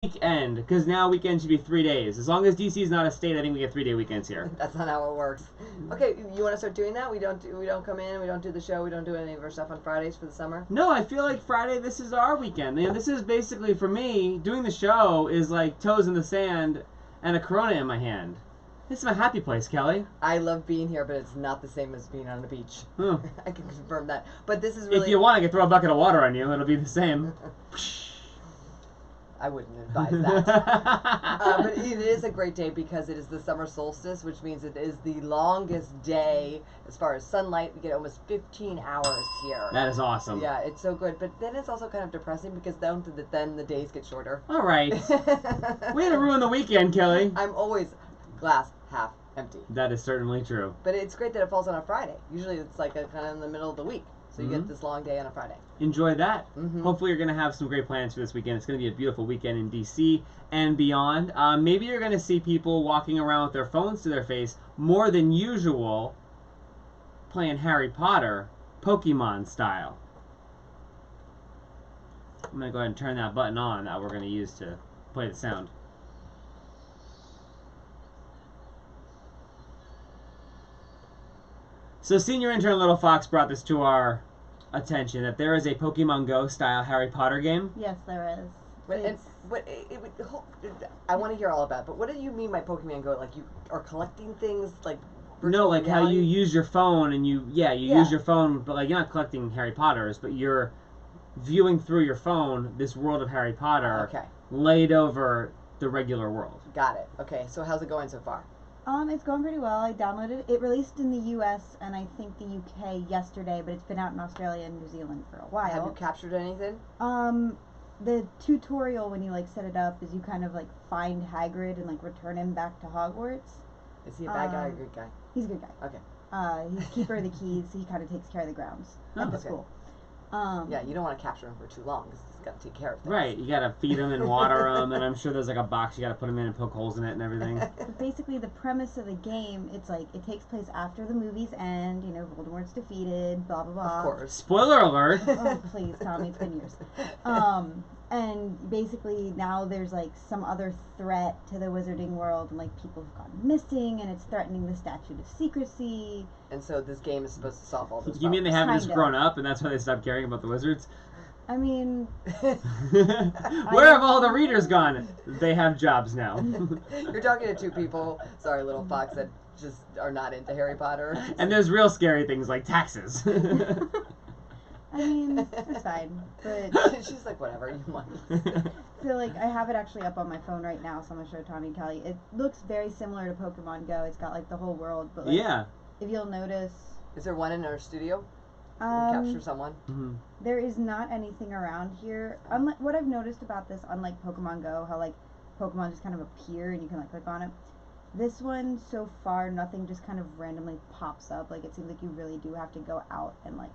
weekend, because now weekend should be 3 days. As long as DC is not a state, I think we get 3-day weekends here. That's not how it works. Okay, you want to start doing that? We don't come in. We don't do the show. We don't do any of our stuff on Fridays for the summer. No, I feel like Friday, this is our weekend. You know, this is basically, for me, doing the show is like toes in the sand and a Corona in my hand. This is my happy place, Kelly. I love being here, but it's not the same as being on the beach. I can confirm that. But this is If really... you want, I can throw a bucket of water on you. It'll be the same. I wouldn't advise that. But it is a great day because it is the summer solstice, which means it is the longest day as far as sunlight. We get almost 15 hours here. That is awesome. Yeah, it's so good. But then it's also kind of depressing because then the days get shorter. All right. Way to ruin the weekend, Kelly. I'm always glass half empty. That is certainly true. But it's great that it falls on a Friday. Usually it's like kind of in the middle of the week. So you get this long day on a Friday. Enjoy that. Hopefully you're going to have some great plans for this weekend. It's going to be a beautiful weekend in D.C. and beyond. Maybe you're going to see people walking around with their phones to their face more than usual playing Harry Potter Pokemon style. I'm going to go ahead and turn that button on that we're going to use to play the sound. So Senior Intern Little Fox brought this to our attention, that there is a Pokemon Go style Harry Potter game. Yes, there is. I want to hear all about it, but what do you mean by Pokemon Go? Like you are collecting things like No, like reality? how you use your phone and you use your phone, but like you're not collecting Harry Potters, but you're viewing through your phone this world of Harry Potter laid over the regular world. Got it. Okay, so how's it going so far? It's going pretty well. I downloaded it. It released in the U.S. and I think the U.K. yesterday, but it's been out in Australia and New Zealand for a while. Have you captured anything? The tutorial when you like set it up is you kind of like find Hagrid and like return him back to Hogwarts. Is he a bad guy or a good guy? He's a good guy. Okay. He's keeper of the keys. He kind of takes care of the grounds at the school. Yeah, you don't want to capture him for too long because he's got to take care of things. Right, you gotta feed him and water him, and I'm sure there's like a box you gotta put him in and poke holes in it and everything. But basically, the premise of the game, it's like it takes place after the movies end. You know, Voldemort's defeated. Blah blah blah. Of course. Spoiler alert. Oh please, Tommy, it's been years. And basically now there's like some other threat to the wizarding world, and like people have gone missing, and it's threatening the statute of secrecy. And so this game is supposed to solve all those You mean they problems. haven't just grown up and that's why they stopped caring about the wizards? I mean, where have all the readers gone? They have jobs now. You're talking to two people, sorry, Little Fox, that just are not into Harry Potter. And there's real scary things like taxes. I mean, it's fine, but she's like, whatever, you want. So like, I have it actually up on my phone right now, so I'm gonna show Tommy and Kelly. It looks very similar to Pokemon Go. It's got like the whole world, but like, yeah. If you'll notice, is there one in our studio? Capture someone? There is not anything around here. Unlike what I've noticed about this, unlike Pokemon Go, how like Pokemon just kind of appear and you can like click on it. This one, so far, nothing just kind of randomly pops up. Like it seems like you really do have to go out and like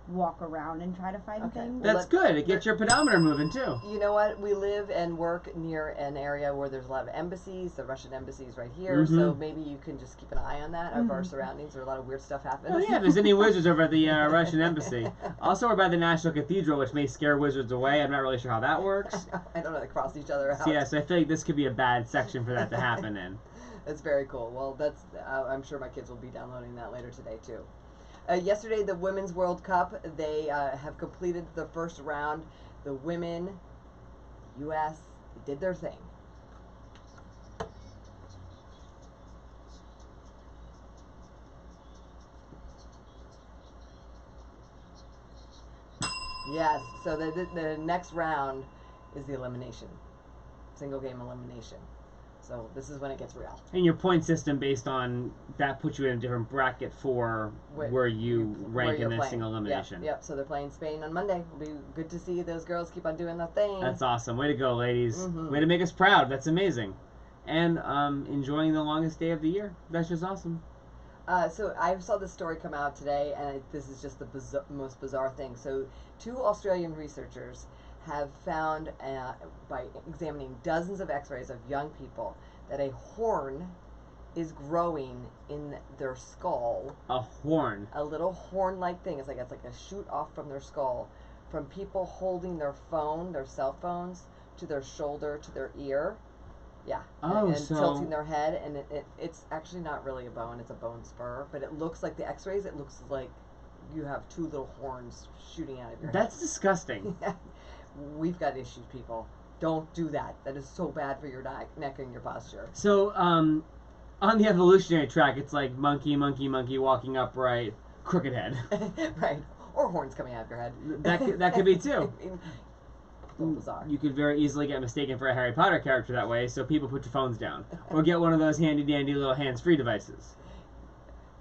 walk around and try to find things. That's good. It gets your pedometer moving too. You know what? We live and work near an area where there's a lot of embassies. The Russian embassy is right here, so maybe you can just keep an eye on that of our surroundings. There's a lot of weird stuff happening. Oh yeah, there's any wizards over at the Russian embassy. Also, we're by the National Cathedral, which may scare wizards away. I'm not really sure how that works. I don't know. They cross each other out. So, yeah, so I feel like this could be a bad section for that to happen in. That's very cool. Well, that's I'm sure my kids will be downloading that later today too. Yesterday, the Women's World Cup, they have completed the first round. The women, the U.S., they did their thing. Yes, so the next round is the elimination. Single game elimination. So this is when it gets real. And your point system based on that puts you in a different bracket for where you rank in this single elimination. Yep, so they're playing Spain on Monday. It'll be good to see those girls keep on doing their thing. That's awesome. Way to go, ladies. Way to make us proud. That's amazing. And enjoying the longest day of the year. That's just awesome. So I saw this story come out today, and this is just the most bizarre thing. So 2 Australian researchers have found, by examining dozens of x-rays of young people, that a horn is growing in their skull. A horn? A little horn-like thing. It's like a shoot off from their skull from people holding their phone, their cell phones, to their shoulder to their ear. Yeah. Oh, and so tilting their head, and it's actually not really a bone, it's a bone spur, but it looks like the x-rays, it looks like you have two little horns shooting out of your that's disgusting. head. We've got issues, people. Don't do that. That is so bad for your neck and your posture. So, on the evolutionary track, it's like monkey, monkey, monkey, walking upright, crooked head. Right. Or horns coming out of your head. That could be too. I mean, a little bizarre. You could very easily get mistaken for a Harry Potter character that way, so people put your phones down. Or get one of those handy-dandy little hands-free devices.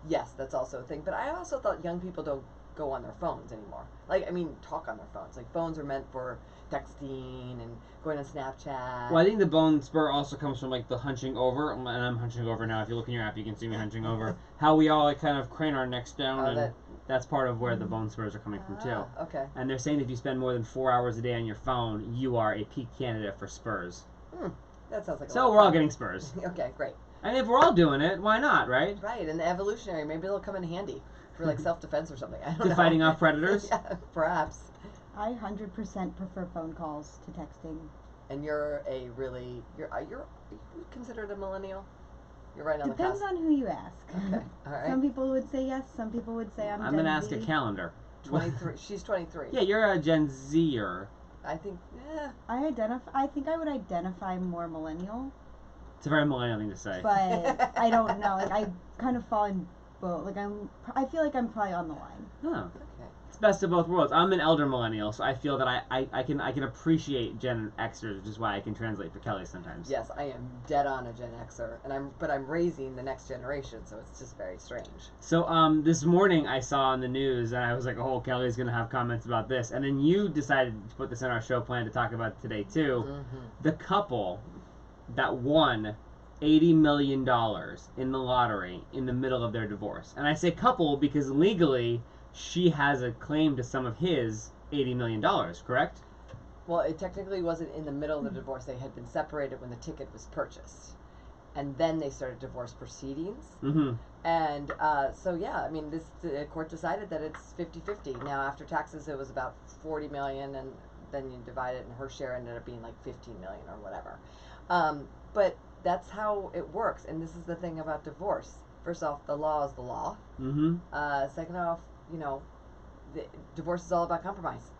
Yes, that's also a thing. But I also thought young people don't go on their phones anymore. Like, I mean, talk on their phones. Like, phones are meant for texting and going on Snapchat. Well, I think the bone spur also comes from, like, the hunching over, and I'm hunching over now. If you look in your app, you can see me hunching over. How we all, like, kind of crane our necks down, and that's part of where the bone spurs are coming from, too. Okay. And they're saying if you spend more than 4 hours a day on your phone, you are a peak candidate for spurs. That sounds like a So lot of we're all fun. getting spurs. Okay, great. And if we're all doing it, why not, right? Right, and the evolutionary, maybe they'll come in handy for, like, self-defense or something. I don't know. Fighting off predators? Yeah, perhaps. I 100% prefer phone calls to texting. And you're a really, are you considered a millennial? You're right on Depends the cusp. on who you ask. Okay, all right. Some people would say yes, some people would say I'm I'm Gen going to ask Z. a calendar. 23. She's 23. Yeah, you're a Gen Zer. I think, I think I would identify more millennial, It's a very millennial thing to say. but I don't know. Like, I kind of fall in both. Like, I feel like I'm probably on the line. Oh. Okay. It's best of both worlds. I'm an elder millennial, so I feel that I can appreciate Gen Xers, which is why I can translate for Kelly sometimes. Yes, I am dead on a Gen Xer, but I'm raising the next generation, so it's just very strange. So this morning I saw on the news, and I was like, oh, Kelly's gonna have comments about this, and then you decided to put this in our show plan to talk about it today too. Mm-hmm. The couple that won $80 million in the lottery in the middle of their divorce, and I say couple because legally she has a claim to some of his $80 million, correct? Well, it technically wasn't in the middle of the divorce. They had been separated when the ticket was purchased. And then they started divorce proceedings. Mm-hmm. And so, yeah, I mean, the court decided that it's 50-50. Now, after taxes, it was about $40 million, and then you divide it, and her share ended up being like $15 million or whatever. But that's how it works. And this is the thing about divorce. First off, the law is the law. Mm-hmm. Second off, divorce is all about compromise.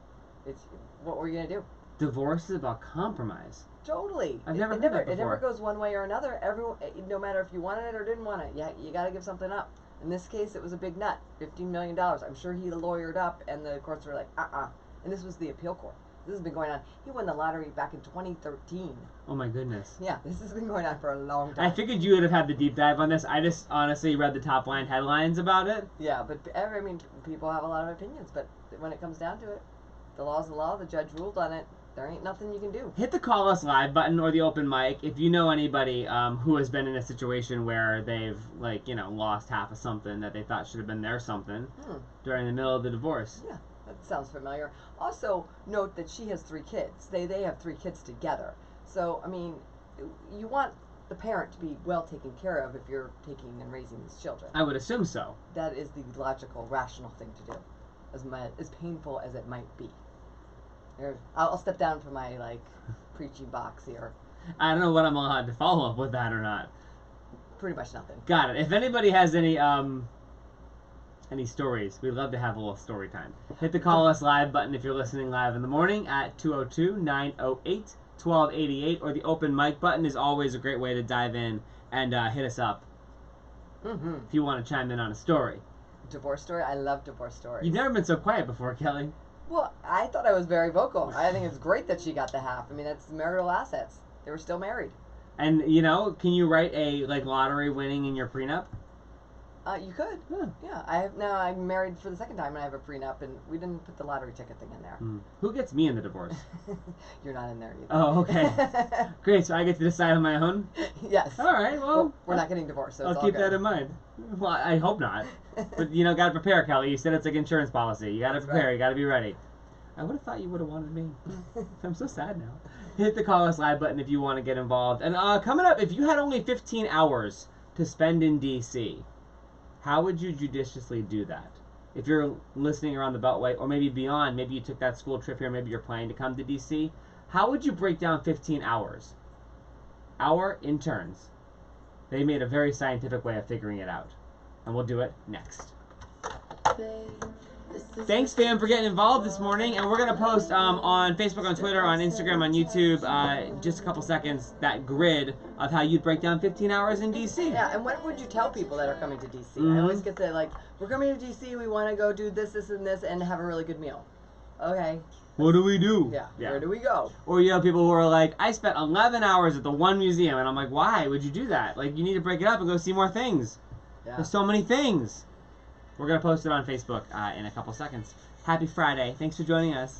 It's what we're gonna do. Divorce is about compromise. Totally. I've never heard that before. It never goes one way or another. Everyone, no matter if you wanted it or didn't want it, you got to give something up. In this case, it was a big nut, $15 million. I'm sure he lawyered up, and the courts were like, And this was the appeal court. This has been going on. He won the lottery back in 2013. Oh my goodness. Yeah, this has been going on for a long time. I figured you would have had the deep dive on this. I just honestly read the top line headlines about it. Yeah, but I mean, people have a lot of opinions, but when it comes down to it, the law's the law. The judge ruled on it. There ain't nothing you can do. Hit the call us live button or the open mic if you know anybody who has been in a situation where they've lost half of something that they thought should have been their something during the middle of the divorce. Yeah, that sounds familiar. Also, note that she has 3 kids. They have 3 kids together. So, I mean, you want the parent to be well taken care of if you're taking and raising these children. I would assume so. That is the logical, rational thing to do, as painful as it might be. I'll step down from my preaching box here. I don't know what I'm allowed to follow up with that or not. Pretty much nothing. Got it. If anybody has any stories, we'd love to have a little story time. Hit the call us live button if you're listening live in the morning at 202-908-1288, or the open mic button is always a great way to dive in and hit us up if you want to chime in on a story. Divorce story? I love divorce stories. You've never been so quiet before, Kelly. Well, I thought I was very vocal. I think it's great that she got the half. I mean, that's marital assets. They were still married. And, can you write a, lottery winning in your prenup? You could. Huh. Yeah. I'm married for the second time, and I have a prenup, and we didn't put the lottery ticket thing in there. Who gets me in the divorce? You're not in there either. Oh, okay. Great, so I get to decide on my own? Yes. All right, well we're not getting divorced, so it's I'll all keep good. that in mind. Well, I hope not. But, gotta prepare, Kelly. You said it's like insurance policy. You gotta prepare. Right. You gotta be ready. I would have thought you would have wanted me. I'm so sad now. Hit the call us live button if you want to get involved. And coming up, if you had only 15 hours to spend in D.C., how would you judiciously do that? If you're listening around the Beltway, or maybe beyond, maybe you took that school trip here, maybe you're planning to come to D.C., How would you break down 15 hours? Our interns. They made a very scientific way of figuring it out. And we'll do it next. Thanks, fam, for getting involved this morning. And we're going to post on Facebook, on Twitter, on Instagram, on YouTube, just a couple seconds, that grid of how you'd break down 15 hours in D.C. Yeah, and what would you tell people that are coming to D.C.? I always get the, like, we're coming to D.C., we want to go do this, this, and this, and have a really good meal. Okay. What do we do? Yeah, where do we go? Or you have people who are like, I spent 11 hours at the one museum, and I'm like, why would you do that? Like, you need to break it up and go see more things. Yeah. There's so many things. We're going to post it on Facebook in a couple seconds. Happy Friday. Thanks for joining us.